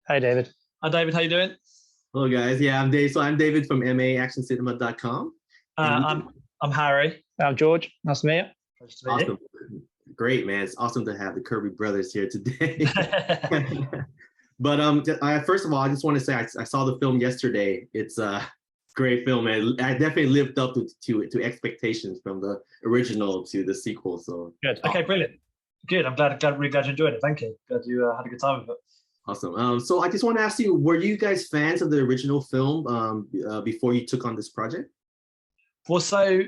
Hey, David. Hi, David. How you doing? Hello, guys. Yeah, I'm Dave. So I'm David from MAACcinema.com. I'm Harry. I'm George. Nice to meet you. Nice to meet Awesome. Great, man. It's awesome to have the Kirby Brothers here today. But first of all, I just want to say I saw the film yesterday. It's a great film, and I definitely lived up to expectations from the original to the sequel. So good. Okay, brilliant. Good. I'm really glad you enjoyed it. Thank you. Glad you had a good time with it. Awesome. So I just want to ask you, were you guys fans of the original film before you took on this project? Well, so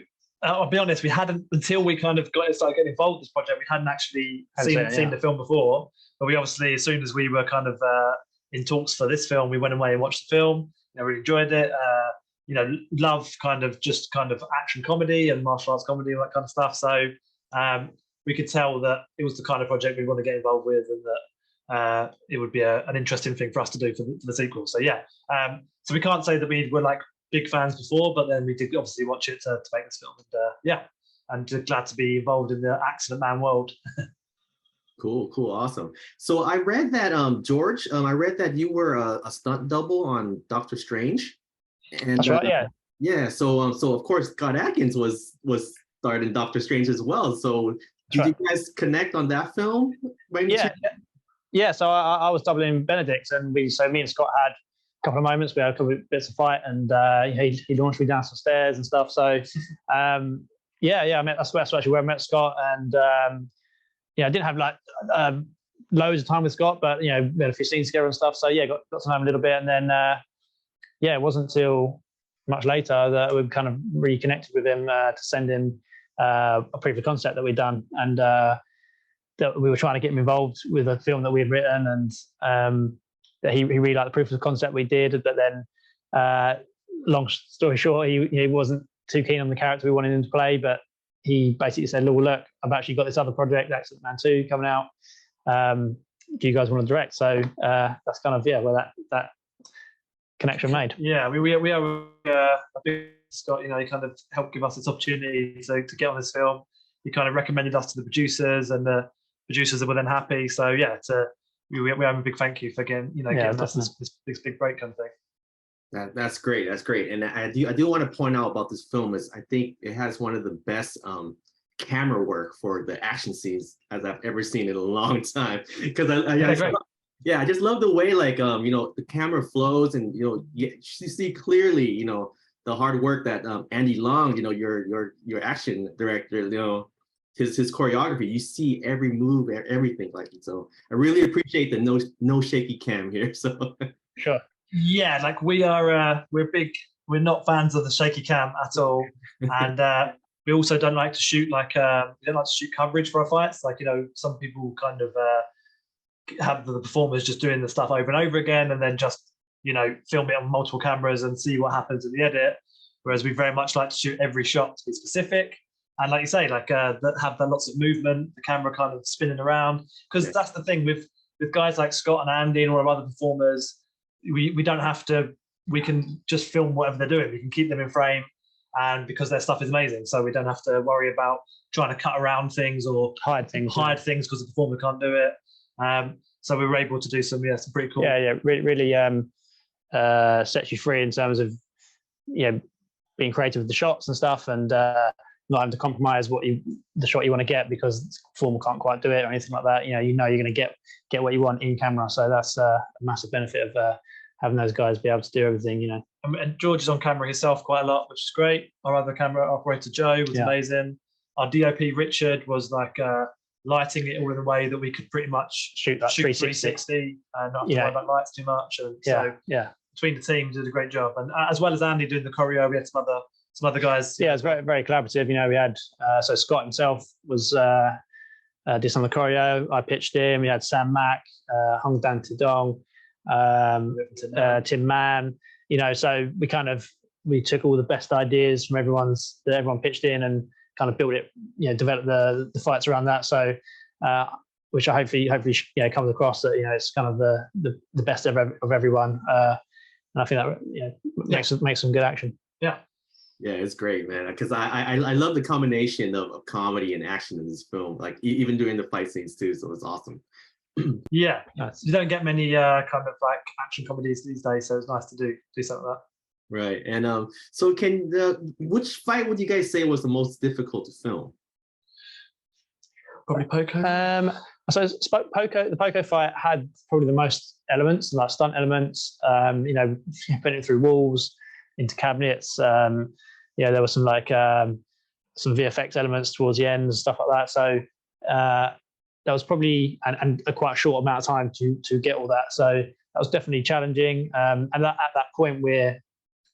I'll be honest, we hadn't, until we kind of started getting involved in this project, we hadn't actually seen the film before. But we obviously, as soon as we were kind of in talks for this film, we went away and watched the film. Really enjoyed it. Love kind of action comedy and martial arts comedy and that kind of stuff. So we could tell that it was the kind of project we want to get involved with, and that it would be an interesting thing for us to do for the sequel. So yeah, so we can't say that we were like big fans before, but then we did obviously watch it to make this film, and and glad to be involved in the Accident Man world. Cool, awesome. So I read that George, I read that you were a stunt double on Doctor Strange. And that's right, yeah. Yeah, so of course Scott Adkins was starred in Doctor Strange as well. So did you guys connect on that film? Yeah. So I was doubling Benedict, and me and Scott had a couple of moments. We had a couple of bits of fight, and he launched me down some stairs and stuff. So that's actually where I met Scott, and I didn't have like loads of time with Scott, but we had a few scenes together and stuff. So yeah, got to know him a little bit, and then it wasn't until much later that we kind of reconnected with him to send him a proof of concept that we'd done, and that we were trying to get him involved with a film that we had written, and that he really liked the proof of concept we did. But then, long story short, he wasn't too keen on the character we wanted him to play, but he basically said, look, I've actually got this other project, Accident Man 2, coming out. Do you guys want to direct? So that's kind of where that connection made. Yeah, we are a big Scott. He kind of helped give us this opportunity to get on this film. He kind of recommended us to the producers, and the producers were then happy. So yeah, we have a big thank you for getting us this big break kind of thing. That's great. And I do want to point out about this film is I think it has one of the best camera work for the action scenes as I've ever seen in a long time. Because I just love the way the camera flows, and you see clearly the hard work that Andy Long, your action director, his choreography. You see every move, everything like it. So I really appreciate the no shaky cam here. So sure. Yeah, like we're not fans of the shaky cam at all, and we also don't like to shoot we don't like to shoot coverage for our fights. Like some people kind of have the performers just doing the stuff over and over again, and then just film it on multiple cameras and see what happens in the edit. Whereas we very much like to shoot every shot to be specific, and like you say, that have lots of movement, the camera kind of spinning around. Because that's the thing with guys like Scott and Andy and all of other performers. We don't have to. We can just film whatever they're doing. We can keep them in frame, and because their stuff is amazing, so we don't have to worry about trying to cut around things or hide things because the performer can't do it. So we were able to do some pretty cool. Really sets you free in terms of being creative with the shots and stuff, and not having to compromise the shot you want to get because the performer can't quite do it or anything like that. You're going to get what you want in camera. So that's a massive benefit of having those guys be able to do everything. And George is on camera himself quite a lot, which is great. Our other camera operator Joe was amazing. Our DOP Richard was lighting it all in a way that we could pretty much shoot 360 and not have to worry about lights too much. And between the teams, did a great job. And as well as Andy doing the choreo, we had some other guys. Yeah, it was very, very collaborative. We had so Scott himself was did some of the choreo. I pitched him. We had Sam Mack, Hong Dan Tidong, Tin Man. So we took all the best ideas from everyone pitched in and kind of built it. Developed the fights around that. So which I hopefully comes across that it's kind of the best of everyone. And I think that makes some good action. Yeah. Yeah, it's great, man. Because I love the combination of comedy and action in this film, like even during the fight scenes too. So it's awesome. Yeah, Nice. you don't get many kind of like action comedies these days, so it's nice to do something like that. Right. And so which fight would you guys say was the most difficult to film? Probably Poco. So the Poco fight had probably the most elements, like stunt elements. You know, putting it through walls, into cabinets. There was some like some VFX elements towards the end and stuff like that. So that was probably and a quite short amount of time to get all that. So that was definitely challenging. And at that point, we're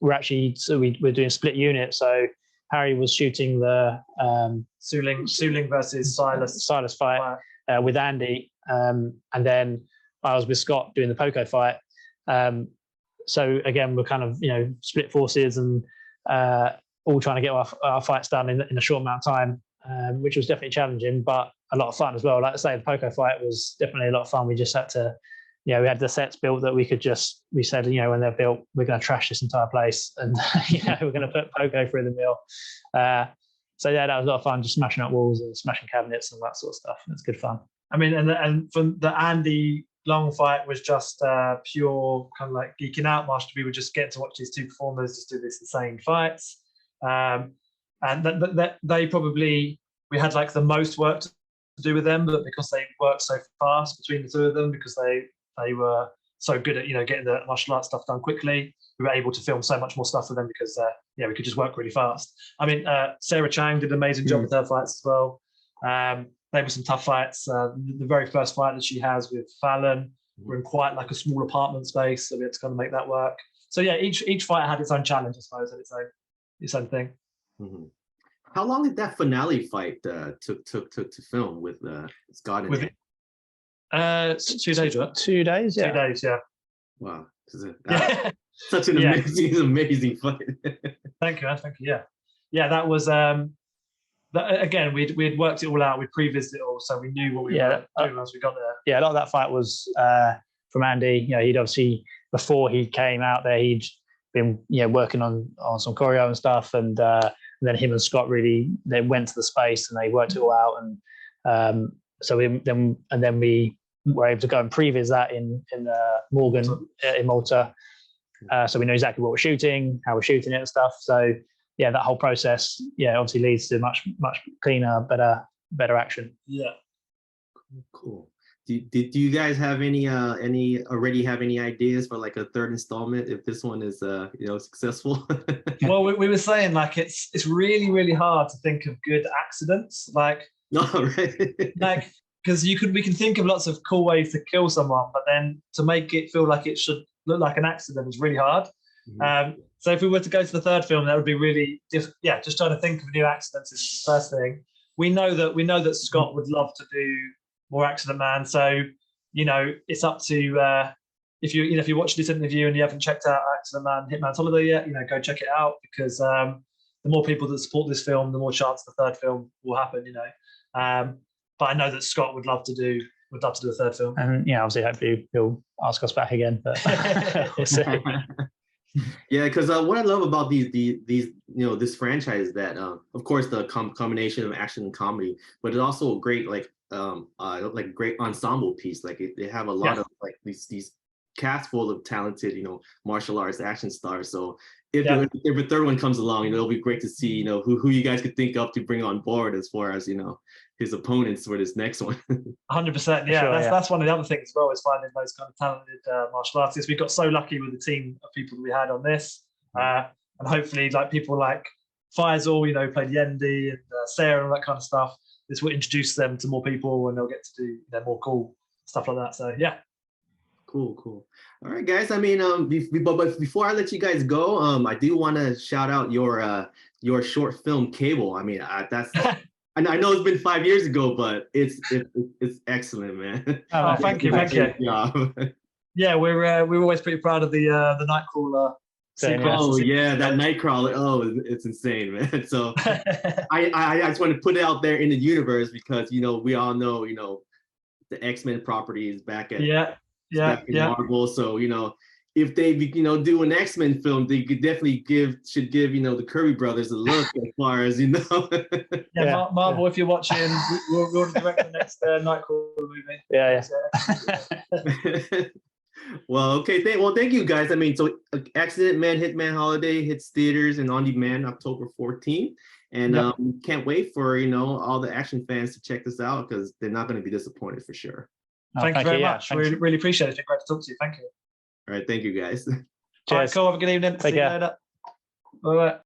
doing split units. So Harry was shooting the Suling versus Silas fight with Andy, and then I was with Scott doing the Poco fight. So again, we're kind of split forces and all trying to get our fights done in a short amount of time, which was definitely challenging, but a lot of fun as well. Like I say, the Poco fight was definitely a lot of fun. We just had to, we had the sets built that we said, when they're built, we're going to trash this entire place, and we're going to put Poco through the mill. So yeah, that was a lot of fun, just smashing up walls and smashing cabinets and that sort of stuff. It's good fun. I mean, and from the Andy Long fight was just pure kind of like geeking out. Master, we were just getting to watch these two performers just do this insane fights, and they probably, we had like the most work to do with them, but because they worked so fast between the two of them, because they were so good at getting the martial arts stuff done quickly, we were able to film so much more stuff with them because we could just work really fast. I mean, Sarah Chang did an amazing job with her fights as well. They were some tough fights. The very first fight that she has with Fallon, we're in quite like a small apartment space, so we had to kind of make that work. So yeah, each fight had its own challenge, I suppose, and its own thing. Mm-hmm. How long did that finale fight took to film with Scott and Andy? 2 days, right? 2 days, yeah. 2 days, yeah. Wow, such an amazing fight. Thank you. Yeah, that was. Again, we'd worked it all out. We'd pre-visited it all, so we knew what we were doing once we got there. Yeah, a lot of that fight was from Andy. He'd obviously, before he came out there, he'd been working on some choreo and stuff, and then him and Scott they went to the space and they worked it all out, and so then we were able to go and previs that in Morgan in Malta. So we know exactly what we're shooting, how we're shooting it and stuff. So yeah, that whole process, obviously leads to much cleaner, better action. Yeah. Cool. Do you guys have any ideas for like a third installment if this one is successful? Well, we were saying like it's really, really hard to think of good accidents, like like because we can think of lots of cool ways to kill someone, but then to make it feel like it should look like an accident is really hard. Mm-hmm. So if we were to go to the third film, that would be really just trying to think of new accidents is the first thing. We know that Scott would love to do more Accident Man, so it's up to if you watch this interview and you haven't checked out Accident Man Hitman's Holiday yet, go check it out, because the more people that support this film, the more chance the third film will happen. But I know that Scott would love to do a third film, and obviously hopefully he'll ask us back again, but we'll see. Yeah, because what I love about these this franchise is that of course the combination of action and comedy, but it's also a great great ensemble piece. Like they have a lot of like these cast full of talented martial arts action stars. So if a third one comes along, it'll be great to see who you guys could think of to bring on board as far as his opponents for this next one. 100%. Yeah, sure, that's one of the other things as well, is finding those kind of talented martial artists. We got so lucky with the team of people that we had on this, and hopefully like people like Faisal, played Yendi, and Sarah and all that kind of stuff. This will introduce them to more people, and they'll get to do more cool stuff like that. So yeah. Cool. All right, guys. I mean, but before I let you guys go, I do want to shout out your short film Cable. I mean, that's. I know it's been 5 years ago, but it's excellent, man. Oh, thank you. Yeah, we're always pretty proud of the Nightcrawler. Oh yeah, that Nightcrawler. Oh, it's insane, man. So I just want to put it out there in the universe, because we all know the X-Men property is back at Marvel. So if they, do an X-Men film, they could definitely should give, the Kirby Brothers a look as far as, Yeah, Marvel, if you're watching, we'll direct the next Nightcrawler movie. Yeah. Well, okay. Thank you guys. I mean, so Accident Man, Hitman Holiday hits theaters and on demand October 14th. And can't wait for, all the action fans to check this out because they're not going to be disappointed for sure. Thank you very much. Really appreciate it. It's been great to talk to you. Thank you. All right. Thank you, guys. Cheers. All right, cool. Have a good evening. See you later. Bye-bye.